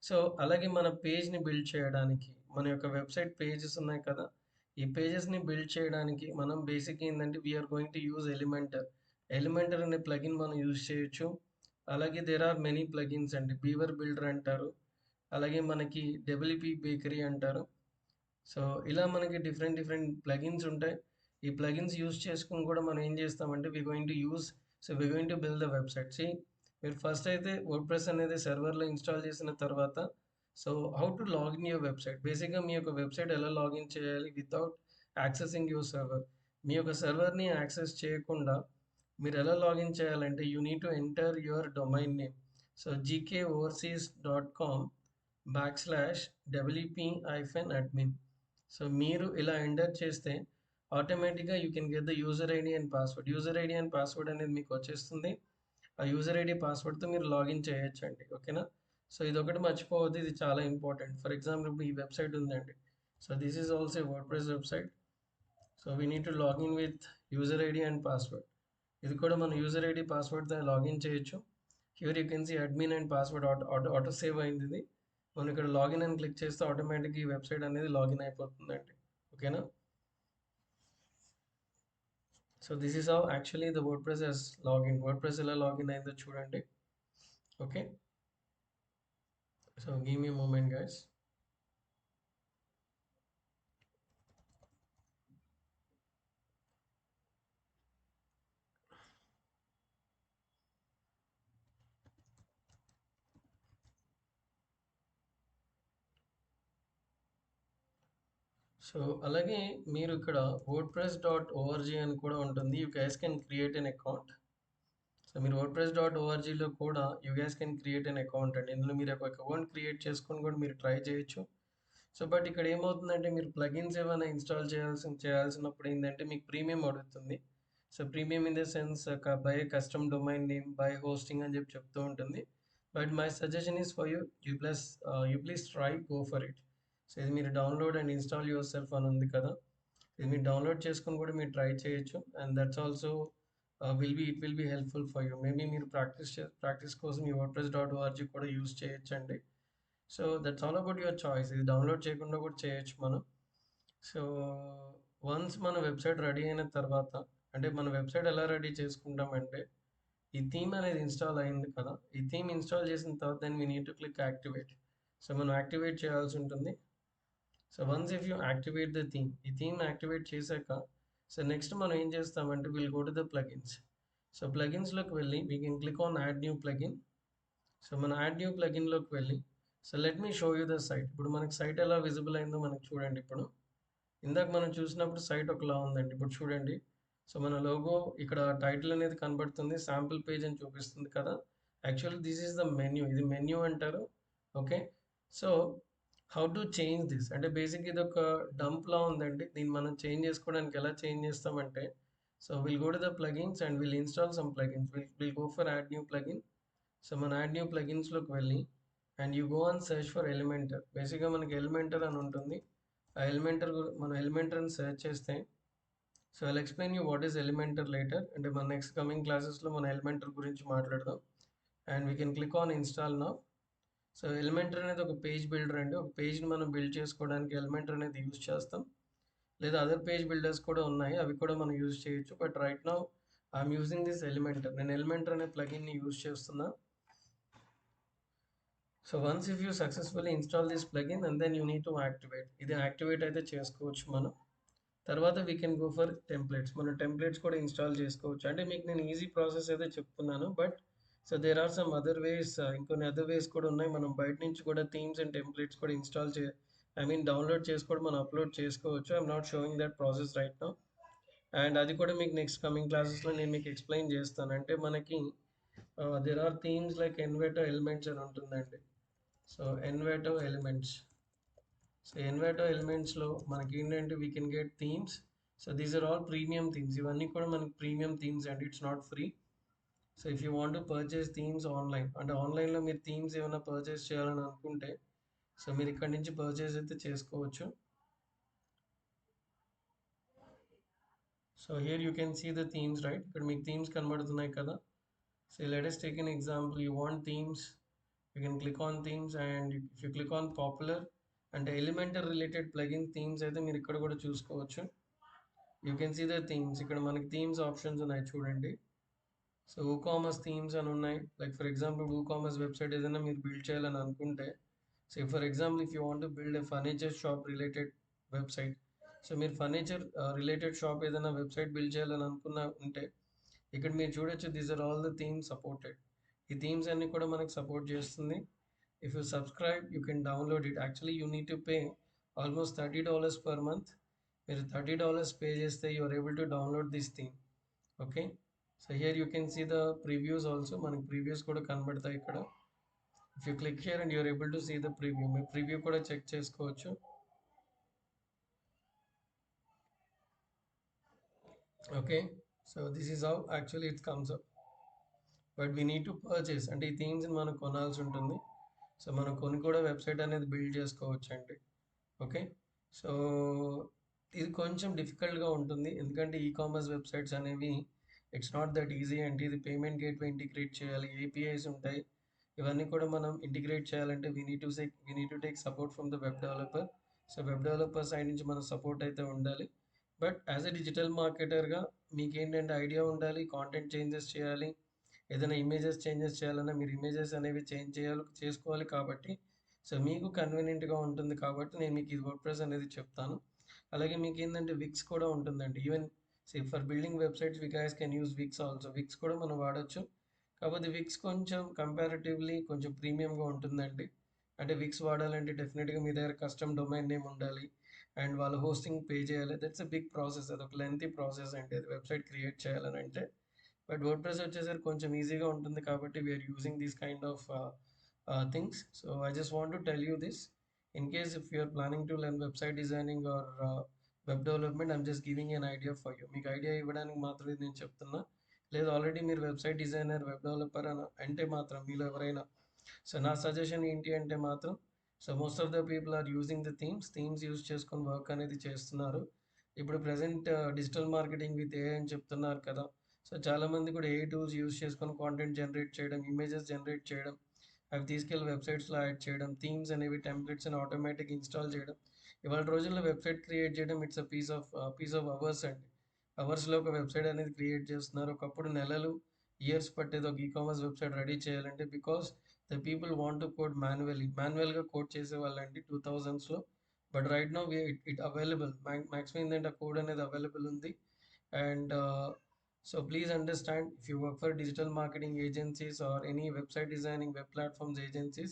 సో అలాగే మన పేజ్ని బిల్డ్ చేయడానికి, మన యొక్క వెబ్సైట్ పేజెస్ ఉన్నాయి కదా, ఈ పేజెస్ని బిల్డ్ చేయడానికి మనం బేసిక్ ఏంటంటే, we're going to use Elementor అనే ప్లగిన్ మనం యూజ్ చేయొచ్చు. అలాగే దేర్ ఆర్ మెనీ ప్లగిన్స్ అండి. బీవర్ బిల్డర్ అంటారు, అలాగే మనకి డబ్ల్యూపీ బేకరీ అంటారు. సో ఇలా మనకి డిఫరెంట్ డిఫరెంట్ ప్లగిన్స్ ఉంటాయి. ఈ ప్లగిన్స్ యూజ్ చేసుకొని కూడా మనం ఏం చేస్తామంటే, we going to build the website. మీరు ఫస్ట్ అయితే వర్డ్ ప్రెస్ అనేది సర్వర్లో ఇన్స్టాల్ చేసిన తర్వాత, so how to login your website. బేసిక్గా మీ యొక్క వెబ్సైట్ ఎలా లాగిన్ చేయాలి వితౌట్ యాక్సెసింగ్ యువర్ సర్వర్. మీ యొక్క సర్వర్ని యాక్సెస్ చేయకుండా మీరు ఎలా లాగిన్ చేయాలంటే, you need to enter your domain name. So gkoverseas.com/wp-admin. So మీరు ఇలా ఎంటర్ చేస్తే ఆటోమేటిక్గా you can get the user ID and password. User ID and password అనేది మీకు వచ్చేస్తుంది. ఆ యూజర్ ఐడి పాస్వర్డ్తో మీరు లాగిన్ చేయొచ్చండి. ఓకేనా. సో ఇదొకటి మర్చిపోవద్దు, ఇది చాలా ఇంపార్టెంట్. ఫర్ ఎగ్జాంపుల్ ఇప్పుడు ఈ వెబ్సైట్ ఉందండి. So this is also WordPress website. So we need to login with user ID and password. ఇది కూడా మనం యూజర్ ఐడి పాస్వర్డ్తో లాగిన్ చేయొచ్చు. Here you can see admin and password auto save అయింది ఇది. మనం ఇక్కడ లాగిన్ అని క్లిక్ చేస్తే ఆటోమేటిక్గా ఈ వెబ్సైట్ అనేది లాగిన్ అయిపోతుందండి. ఓకేనా. So this is how actually the WordPress has login. WordPress ఎలా లాగిన్ అయిందో చూడండి. Okay, so give me moment guys. So అలాగే మీరు ఇక్కడ wordpress.org అని కూడా ఉంటుంది. You guys can create an account. So మీరు wordpress.orgలో కూడా you guys can create an account అండి. ఇందులో మీరు ఒక అకౌంట్ క్రియేట్ చేసుకొని కూడా మీరు ట్రై చేయొచ్చు. సో బట్ ఇక్కడ ఏమవుతుందంటే మీరు ప్లగిన్స్ ఏమైనా ఇన్స్టాల్ చేయాల్సినప్పుడు ఏంటంటే మీకు ప్రీమియం అడుగుతుంది. So premium in the sense by custom domain name, by hosting అని చెప్పి చెప్తూ ఉంటుంది. But my suggestion is for you please try go for it. So ఇది మీరు download and install your self అని ఉంది కదా, ఇది మీరు డౌన్లోడ్ చేసుకొని కూడా మీరు ట్రై చేయొచ్చు. And that's also it will be helpful for you. Maybe మీరు ప్రాక్టీస్ కోసం ఈ wordpress.org కూడా యూస్ చేయొచ్చండి. So that's all about your choice. ఇది డౌన్లోడ్ చేయకుండా కూడా చేయొచ్చు మనం. సో వన్స్ మన వెబ్సైట్ రెడీ అయిన తర్వాత, అంటే మన వెబ్సైట్ ఎలా రెడీ చేసుకుంటామంటే, ఈ థీమ్ అనేది ఇన్స్టాల్ అయింది కదా, ఈ థీమ్ ఇన్స్టాల్ చేసిన తర్వాత then we need to click activate. So మనం యాక్టివేట్ చేయాల్సి ఉంటుంది. So once if you activate the theme, ఈ థీమ్ యాక్టివేట్ చేశాక సో నెక్స్ట్ మనం ఏం చేస్తామంటే will go to the plugins. So ప్లగిన్స్లోకి వెళ్ళి we can click on add new plugin. So మన యాడ్ న్యూ ప్లగిన్లోకి వెళ్ళి so let me show you the site. ఇప్పుడు మనకి సైట్ ఎలా విజిబుల్ అయిందో మనకి చూడండి. ఇప్పుడు ఇందాక మనం చూసినప్పుడు సైట్ ఒకలా ఉందండి. ఇప్పుడు చూడండి, సో మన లోగో ఇక్కడ టైటిల్ అనేది కనబడుతుంది, శాంపుల్ పేజ్ అని చూపిస్తుంది కదా. Actually this is the menu, ఇది మెన్యూ అంటారు. Okay, so how to change this అంటే బేసిక్ ఇది ఒక డంప్ లా ఉందండి. దీన్ని మనం చేంజ్ చేసుకోవడానికి ఎలా చేంజ్ చేస్తామంటే, so will go to the plugins and will install some plugins. Will go for add new plugin. So మన యాడ్ న్యూ ప్లగిన్స్లోకి వెళ్ళి and you go and search for Elementor. బేసిక్గా మనకి ఎలిమెంటర్ అని ఉంటుంది. ఆ ఎలిమెంటర్ మన ఎలిమెంటర్ అని సెర్చ్ చేస్తే so I'll explain you what is Elementor later. అంటే మన నెక్స్ట్ కమింగ్ క్లాసెస్లో మన ఎలిమెంటర్ గురించి మాట్లాడదాం. And we can click on install now. So Elementor అనేది ఒక పేజ్ బిల్డర్ అండి. ఒక పేజ్ని మనం బిల్డ్ చేసుకోవడానికి ఎలిమెంటర్ అనేది యూజ్ చేస్తాం. లేదా అదర్ పేజ్ బిల్డర్స్ కూడా ఉన్నాయి, అవి కూడా మనం యూజ్ చేయొచ్చు. But right now I'm using this Elementor. నేను ఎలిమెంటర్ అనే ప్లగిన్ని యూజ్ చేస్తున్నా. So once if you successfully install this plugin and then you need to activate. ఇది యాక్టివేట్ అయితే చేసుకోవచ్చు మనం. తర్వాత we can go for templates. మనం టెంప్లెట్స్ కూడా ఇన్స్టాల్ చేసుకోవచ్చు. అంటే మీకు నేను ఈజీ ప్రాసెస్ అయితే చెప్తున్నాను, but so there are some other ways, ఇంకొన్ని అదర్ వేస్ కూడా ఉన్నాయి. మనం బయట నుంచి కూడా థీమ్స్ అండ్ టెంప్లెట్స్ కూడా డౌన్లోడ్ చేసుకోవడం, మనం అప్లోడ్ చేసుకోవచ్చు. I'm not showing that process right now. And అది కూడా మీకు నెక్స్ట్ కమింగ్ క్లాసెస్లో నేను మీకు ఎక్స్ప్లెయిన్ చేస్తాను. అంటే మనకి there are themes like Envato elements అని ఉంటుందండి. So Envato elements. So Envato ఎలిమెంట్స్లో మనకి ఏంటంటే we can get themes. So these are all premium themes. ఇవన్నీ కూడా మనకి premium themes and it's not free. So if you want to purchase themes online, అంటే ఆన్లైన్లో మీరు థీమ్స్ ఏమైనా పర్చేస్ చేయాలని అనుకుంటే సో మీరు ఇక్కడ నుంచి పర్చేస్ అయితే చేసుకోవచ్చు. So here you can see the themes right. ఇక్కడ మీకు థీమ్స్ కనబడుతున్నాయి కదా. So let us take an example. You want themes, you can click on themes and if you click on popular అంటే ఎలిమెంటర్ రిలేటెడ్ ప్లగిన్ థీమ్స్ అయితే మీరు ఇక్కడ కూడా చూసుకోవచ్చు. You can see the themes. ఇక్కడ మనకి థీమ్స్ ఆప్షన్స్ ఉన్నాయి చూడండి. సో WooCommerce థీమ్స్ అని ఉన్నాయి. Like for example WooCommerce website ఏదైనా మీరు బిల్డ్ చేయాలని అనుకుంటే, so for example if you want to build a furniture shop related website, so మీరు ఫర్నిచర్ రిలేటెడ్ షాప్ ఏదైనా వెబ్సైట్ బిల్డ్ చేయాలని అనుకున్న ఉంటే ఇక్కడ మీరు చూడొచ్చు these are all the themes supported. ఈ థీమ్స్ అన్ని కూడా మనకు సపోర్ట్ చేస్తుంది. If you subscribe you can download it. Actually you need to pay almost $30 per month. మీరు $30 పే చేస్తే you are able to download this theme. Okay, so here you can see the previews also. మనకి previews కూడా కనబడతాయి ఇక్కడ. If you click here and you're able to see the preview, మీరు preview కూడా check చేసుకోవచ్చు. Okay, so this is how actually it comes up. But we need to purchase, అంటే ఈ థీమ్స్ని మనం కొనాల్సి ఉంటుంది. సో మనం కొని కూడా వెబ్సైట్ అనేది బిల్డ్ చేసుకోవచ్చు అండి. ఓకే, సో ఇది కొంచెం డిఫికల్ట్గా ఉంటుంది, ఎందుకంటే కామర్స్ వెబ్సైట్స్ అనేవి ఇట్స్ నాట్ దట్ ఈజీ. అంటే ఇది పేమెంట్ గేట్వే ఇంటిగ్రేట్ చేయాలి, ఏపీఐస్ ఉంటాయి. ఇవన్నీ కూడా మనం ఇంటిగ్రేట్ చేయాలంటే we need to take support from the web developer. So web developer side నుంచి మన సపోర్ట్ అయితే ఉండాలి. బట్ యాజ్ ఎ డిజిటల్ మార్కెటర్గా మీకేంటంటే ఐడియా ఉండాలి, కాంటెంట్ చేంజెస్ చేయాలి, ఏదైనా ఇమేజెస్ చేంజెస్ చేయాలన్నా మీరు ఇమేజెస్ అనేవి చేంజ్ చేయాలి చేసుకోవాలి కాబట్టి సో మీకు కన్వీనియంట్గా ఉంటుంది కాబట్టి నేను మీకు ఈ వర్డ్ ప్రెస్ అనేది చెప్తాను. అలాగే మీకు ఏంటంటే విక్స్ కూడా ఉంటుందండి. Even for building websites we guys can use Wix also. Wix కూడా మనం వాడొచ్చు. కాకపోతే విక్స్ కొంచెం కంపారిటివ్లీ కొంచెం ప్రీమియంగా ఉంటుందండి. అంటే విక్స్ వాడాలంటే డెఫినెట్గా మీ దగ్గర కస్టమ్ డొమైన్ నేమ్ ఉండాలి అండ్ వాళ్ళు హోస్టింగ్ పే చేయాలి. దట్స్ ఎ బిగ్ ప్రాసెస్, అది ఒక లెంతీ ప్రాసెస్ అండి అది వెబ్సైట్ క్రియేట్ చేయాలని అంటే. బట్ వర్డ్ ప్రెస్ వచ్చేసరికి కొంచెం ఈజీగా ఉంటుంది కాబట్టి we're using these kind of things. So I just want to tell you this in case if you're planning to learn website designing or web development, I'm just giving an idea for you. మీకు idea ఇవ్వడానికి మాత్రమే నేను చెప్తున్నా. లేదు already మీరు website designer, web developer అని అంటే మాత్రం మీలో ఎవరైనా సో నా సజెషన్ ఏంటి అంటే మాత్రం so most of the people are using the themes use చేసుకొని వర్క్ అనేది చేస్తున్నారు. ఇప్పుడు present digital marketing with AI అని చెప్తున్నారు కదా. సో చాలామంది కూడా ఏఐ టూల్స్ యూజ్ చేసుకొని కాంటెంట్ జనరేట్ చేయడం, ఇమేజెస్ జనరేట్ చేయడం, అవి తీసుకెళ్ళి వెబ్సైట్స్లో యాడ్ చేయడం, థీమ్స్ అనేవి టెంప్లెట్స్ అని ఆటోమేటిక్ ఇన్స్టాల్ చేయడం. ఇవాళ రోజుల్లో వెబ్సైట్ క్రియేట్ చేయడం it's a piece of hours అండి. అవర్స్లో ఒక వెబ్సైట్ అనేది క్రియేట్ చేస్తున్నారు. ఒకప్పుడు నెలలు, ఇయర్స్ పట్టేది ఒక ఈ కామర్స్ వెబ్సైట్ రెడీ చేయాలంటే because the people want to code మాన్యువల్గా కోడ్ చేసేవాళ్ళండి 2000స్లో. But right now it available maximum ఏంటంటే ఆ కోడ్ అనేది అవైలబుల్ ఉంది. And so please understand, if you work for digital marketing agencies or any website designing web platforms agencies,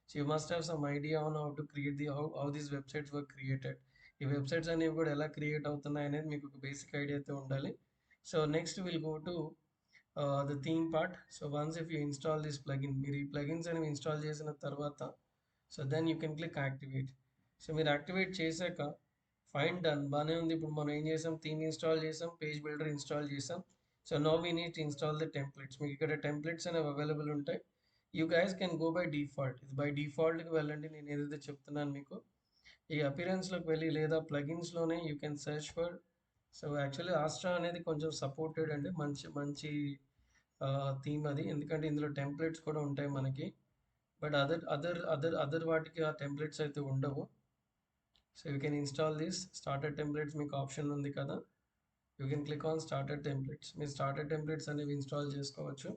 so you must have some idea on how to create how these websites were created. ఈ websites అనేవి కూడా ఎలా create అవుతున్నాయి అనేది మీకు ఒక basic idea అయితే ఉండాలి. So next will go to the theme part. So once if you install this plugin, మీరు ఈ ప్లగిన్స్ అనేవి ఇన్స్టాల్ చేసిన తర్వాత so then you can click activate. So మీరు యాక్టివేట్ చేశాక ఫైన్ డన్ బాగానే ఉంది. ఇప్పుడు మనం ఏం చేసాం, థీమ్ ఇన్స్టాల్ చేసాం, పేజ్ బిల్డర్ ఇన్స్టాల్ చేసాం. So no we need to install the templates. మీకు ఇక్కడ టెంప్లెట్స్ అనేవి అవైలబుల్ ఉంటాయి. You guys can go by default. ఇది బై డిఫాల్ట్కి వెళ్ళండి. నేను ఏదైతే చెప్తున్నాను మీకు ఈ అపిరెన్స్లోకి వెళ్ళి లేదా ప్లగిన్స్లోనే you can search for. So actually Astra అనేది కొంచెం సపోర్టెడ్ అండి, మంచి మంచి థీమ్ అది, ఎందుకంటే ఇందులో టెంప్లెట్స్ కూడా ఉంటాయి మనకి. బట్ అదర్ వాటికి ఆ టెంప్లెట్స్ అయితే ఉండవు. So you can install this starter templates, మీకు ఆప్షన్ ఉంది కదా, you can click on starter templates. మీరు స్టార్టర్ టెంప్లెట్స్ అనేవి ఇన్స్టాల్ చేసుకోవచ్చు.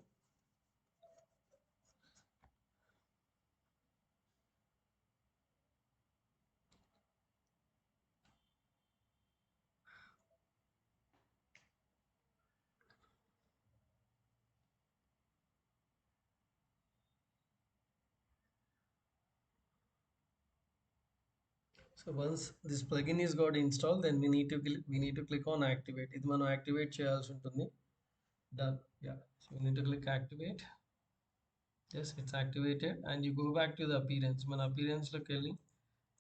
So once this plugin is got install, then we need to click on activate. ఇది మనం activate చేయాల్సి ఉంటుంది. Done. Yeah, so we need to click activate. Yes, it's activated and you go back to the appearance. మన అపీరెన్స్లోకి వెళ్ళి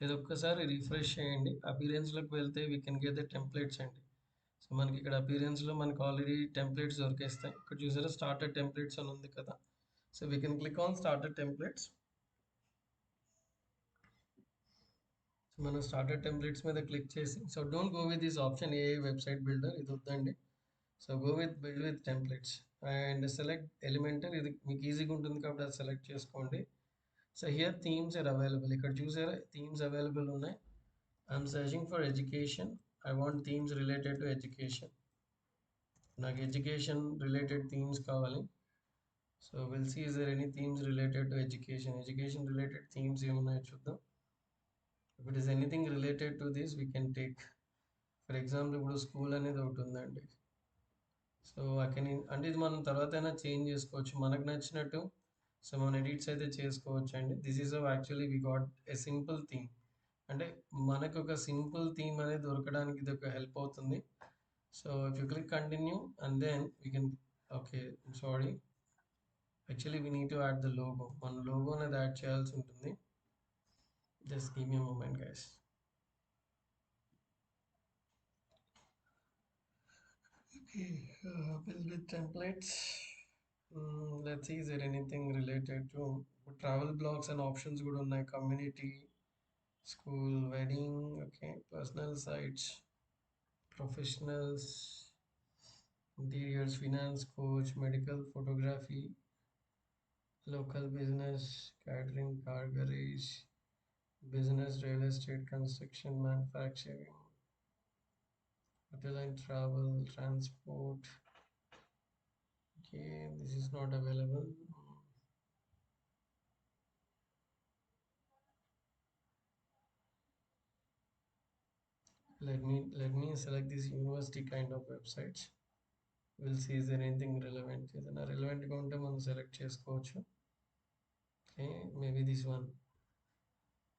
ఇది ఒక్కసారి refresh చేయండి. అపీరెన్స్లోకి వెళ్తే we can get the templates అండి. సో మనకి ఇక్కడ అపీరెన్స్లో మనకు ఆల్రెడీ టెంప్లెట్స్ దొరికేస్తాయి. ఇక్కడ చూసారా స్టార్టర్ టెంప్లెట్స్ అని ఉంది కదా. So we can click on starter templates. So మనం స్టార్టర్ టెంప్లెట్స్ మీద క్లిక్ చేసి, so don't go with this option a website builder, ఇది వద్దండి. So go with build with templates and select Elementor. ఇది మీకు ఈజీగా ఉంటుంది కాబట్టి అది సెలెక్ట్ చేసుకోండి. So here themes are available. ఇక్కడ చూసారా థీమ్స్ అవైలబుల్ ఉన్నాయి. I'm searching for education. I want themes related to education. నాకు ఎడ్యుకేషన్ రిలేటెడ్ థీమ్స్ కావాలి. So will see is there any themes related to education related themes ఏమున్నాయో చూద్దాం. If it is anything related to this we can take. For example ఇప్పుడు school అనేది ఒకటి ఉందండి. So అంటే ఇది మనం తర్వాత అయినా చేంజ్ చేసుకోవచ్చు మనకు నచ్చినట్టు. సో మనం ఎడిట్స్ అయితే చేసుకోవచ్చు అండి. This is actually we got a simple theme. అంటే మనకు ఒక సింపుల్ థీమ్ అనేది దొరకడానికి ఇది ఒక హెల్ప్ అవుతుంది. So if you click continue and then we can, okay sorry, actually we need to add the logo. మన లోగో అనేది యాడ్ చేయాల్సి ఉంటుంది. Just give me moment guys. Okay, build with templates. Let's see, is there anything related to travel blogs and options కూడా ఉన్నాయి. Community, school, wedding, okay, personal sites, professionals, interiors, finance, coach, medical, photography, local business, catering, car garage, business, real estate, construction, manufacturing, hotel and travel, transport. Okay, this is not available. Let me select this university kind of websites. We'll see is there anything relevant. ఏదైనా relevant గా ఉంటే మనం select చేసుకోవచ్చు. Okay, maybe this one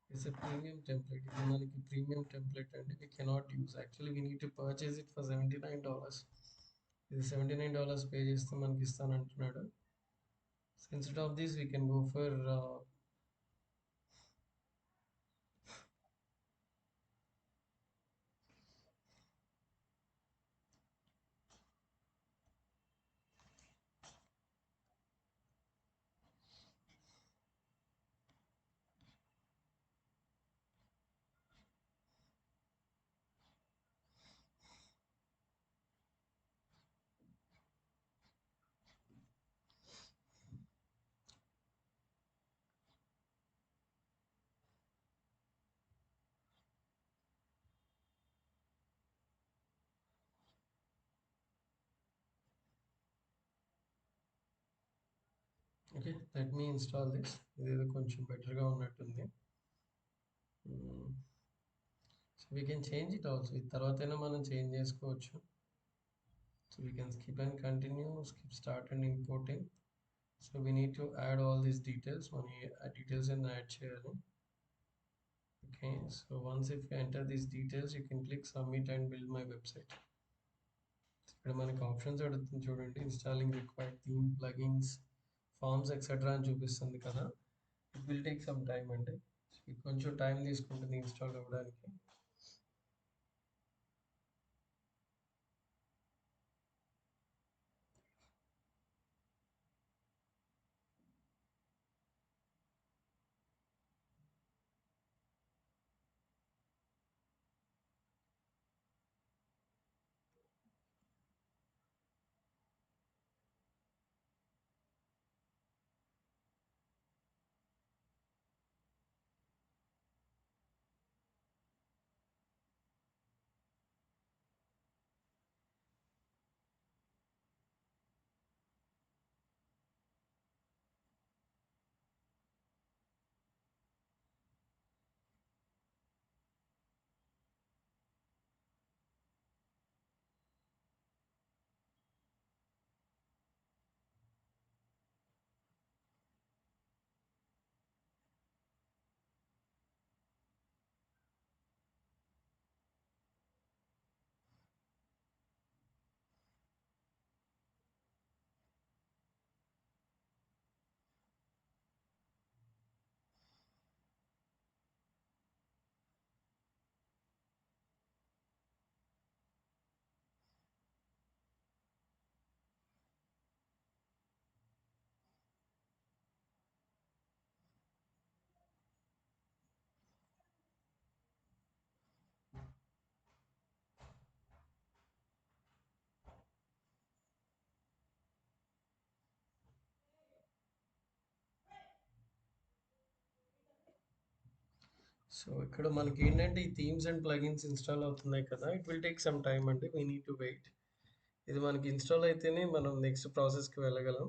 is a premium template. ఇది మనకి premium template అండి. We cannot use. Actually, we need to purchase it for $79. ఇది $79 pay చేస్తే మనకి ఇస్తానంటున్నాడు. So instead of this, we can go for okay, let me install this. ఇదేదో కొంచెం బెటర్గా ఉన్నట్టుంది. So we can change it also. ఇది తర్వాతైనా మనం చేంజ్ చేసుకోవచ్చు. So we can skip and continue, skip start and importing. So we need to add all these details. మన details and add చేయాలి. Okay, so once if you enter these details, you can click submit and build my website. ఇక్కడ మనకి options అడుగుతుంది చూడండి, installing required theme, plugins, forms etcetera అని చూపిస్తుంది కదా. It will take some time అండి. ఇది కొంచెం టైం తీసుకుంటుంది ఇన్స్టాల్ అవ్వడానికి. సో ఇక్కడ మనకి ఏంటంటే ఈ థీమ్స్ అండ్ ప్లగిన్స్ ఇన్స్టాల్ అవుతున్నాయి కదా, it will take some time అండి. We need to wait. ఇది మనకి ఇన్స్టాల్ అయితేనే మనం నెక్స్ట్ ప్రాసెస్కి వెళ్ళగలం.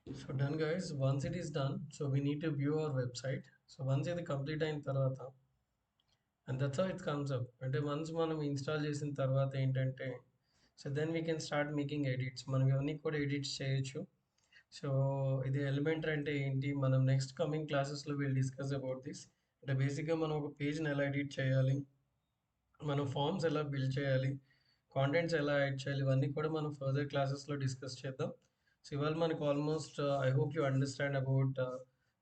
So done guys, once it is done, so we need to view our website. So once ఇది కంప్లీట్ అయిన తర్వాత, and that's how it comes up. అంటే వన్స్ మనం ఇన్స్టాల్ చేసిన తర్వాత ఏంటంటే, so then we can start making edits. మనం ఇవన్నీ కూడా ఎడిట్స్ చేయొచ్చు. సో ఇది ఎలిమెంటర్ అంటే ఏంటి, మనం నెక్స్ట్ కమింగ్ క్లాసెస్లో విల్ డిస్కస్ అబౌట్ దిస్. అంటే బేసిక్గా మనం ఒక పేజ్ని ఎలా ఎడిట్ చేయాలి, మనం ఫామ్స్ ఎలా బిల్డ్ చేయాలి, కాంటెంట్స్ ఎలా యాడ్ చేయాలి, ఇవన్నీ కూడా మనం ఫర్దర్ క్లాసెస్లో డిస్కస్ చేద్దాం. సో ఇవాళ మనకు almost I hope you understand about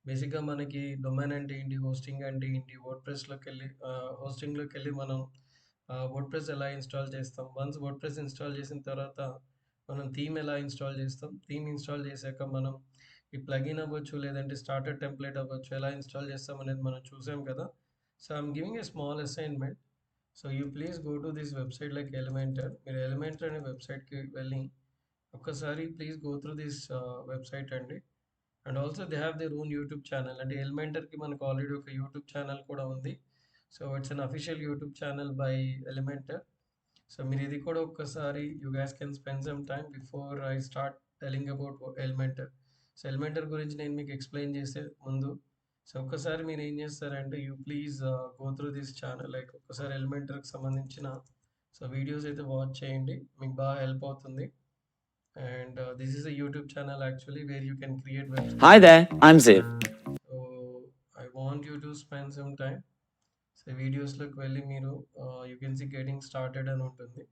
బేసిక్గా మనకి డొమైన్ అంటే ఏంటి, హోస్టింగ్ అంటే ఏంటి, వర్డ్ప్రెస్లోకి వెళ్ళి హోస్టింగ్లోకి వెళ్ళి మనం వర్డ్ప్రెస్ ఎలా ఇన్స్టాల్ చేస్తాం, వన్స్ వర్డ్ప్రెస్ ఇన్స్టాల్ చేసిన తర్వాత మనం థీమ్ ఎలా ఇన్స్టాల్ చేస్తాం, థీమ్ ఇన్స్టాల్ చేశాక మనం ఈ ప్లగిన్ అవ్వచ్చు లేదంటే స్టార్టర్ టెంప్లెట్ అవ్వచ్చు ఎలా ఇన్స్టాల్ చేస్తాం అనేది మనం చూసాం కదా. So I'm giving a small assignment. So you please go to this website like Elementor. మీరు ఎలిమెంటర్ అనే వెబ్సైట్కి వెళ్ళి ఒక్కసారి please go through this website అండి. And also they have their own YouTube channel. అంటే ఎలిమెంటర్కి మనకు ఆల్రెడీ ఒక యూట్యూబ్ ఛానల్ కూడా ఉంది. So it's an official YouTube channel by Elementor. So మీరు ఇది కూడా ఒక్కసారి you guys can spend some time before I start telling about Elementor. So Elementor గురించి నేను మీకు ఎక్స్ప్లెయిన్ చేసే ముందు, సో ఒక్కసారి మీరు ఏం చేస్తారంటే you please go through this channel. Like ఒక్కసారి ఎలిమెంటర్కి సంబంధించిన సో వీడియోస్ అయితే వాచ్ చేయండి, మీకు బాగా హెల్ప్ అవుతుంది. And this is a YouTube channel actually where you can create websites. Hi there, I'm Ziv. So I want you to spend some time. So videosలోకి వెళ్ళి మీరు you can see getting started అని ఉంటుంది.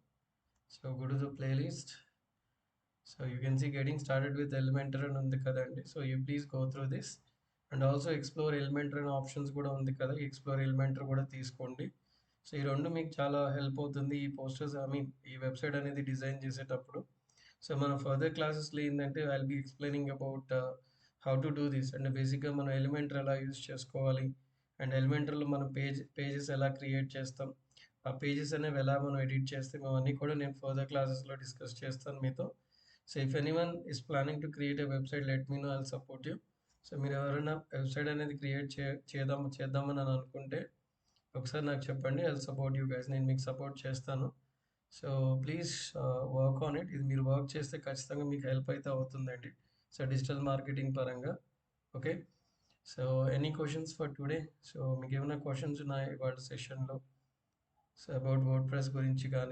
So go to the playlist. So you can see getting started with Elementor అని ఉంది కదండి. So you please go through this. And also explore Elementor అనే options కూడా ఉంది కదా, ఎక్స్ప్లోర్ Elementor కూడా తీసుకోండి. సో ఈ రెండు మీకు చాలా హెల్ప్ అవుతుంది ఈ పోస్టర్స్, ఐ మీన్ ఈ వెబ్సైట్ అనేది డిజైన్ చేసేటప్పుడు. సో మన ఫర్దర్ క్లాసెస్లో ఏంటంటే I will be explaining about how to do this. అంటే బేసిక్గా మనం ఎలిమెంటర్ ఎలా యూజ్ చేసుకోవాలి, అండ్ ఎలిమెంటర్లో మనం పేజెస్ ఎలా క్రియేట్ చేస్తాం, ఆ పేజెస్ అనేవి ఎలా మనం ఎడిట్ చేస్తాం, ఇవన్నీ కూడా నేను ఫర్దర్ క్లాసెస్లో డిస్కస్ చేస్తాను మీతో. So if anyone is planning to create a website, let me know, I will support you. So మీరు ఎవరైనా వెబ్సైట్ అనేది క్రియేట్ చేద్దామని అని అనుకుంటే ఒకసారి నాకు చెప్పండి, I will support you guys. నేను మీకు సపోర్ట్ చేస్తాను. So please work on it. ఇది మీరు వర్క్ చేస్తే ఖచ్చితంగా మీకు హెల్ప్ అయితే అవుతుందండి, సో డిజిటల్ మార్కెటింగ్ పరంగా. Okay, so any questions for today? So మీకు ఏమైనా క్వశ్చన్స్ ఉన్నాయి ఇవాళ సెషన్లో, సో అబౌట్ వర్డ్ ప్రెస్ గురించి కానీ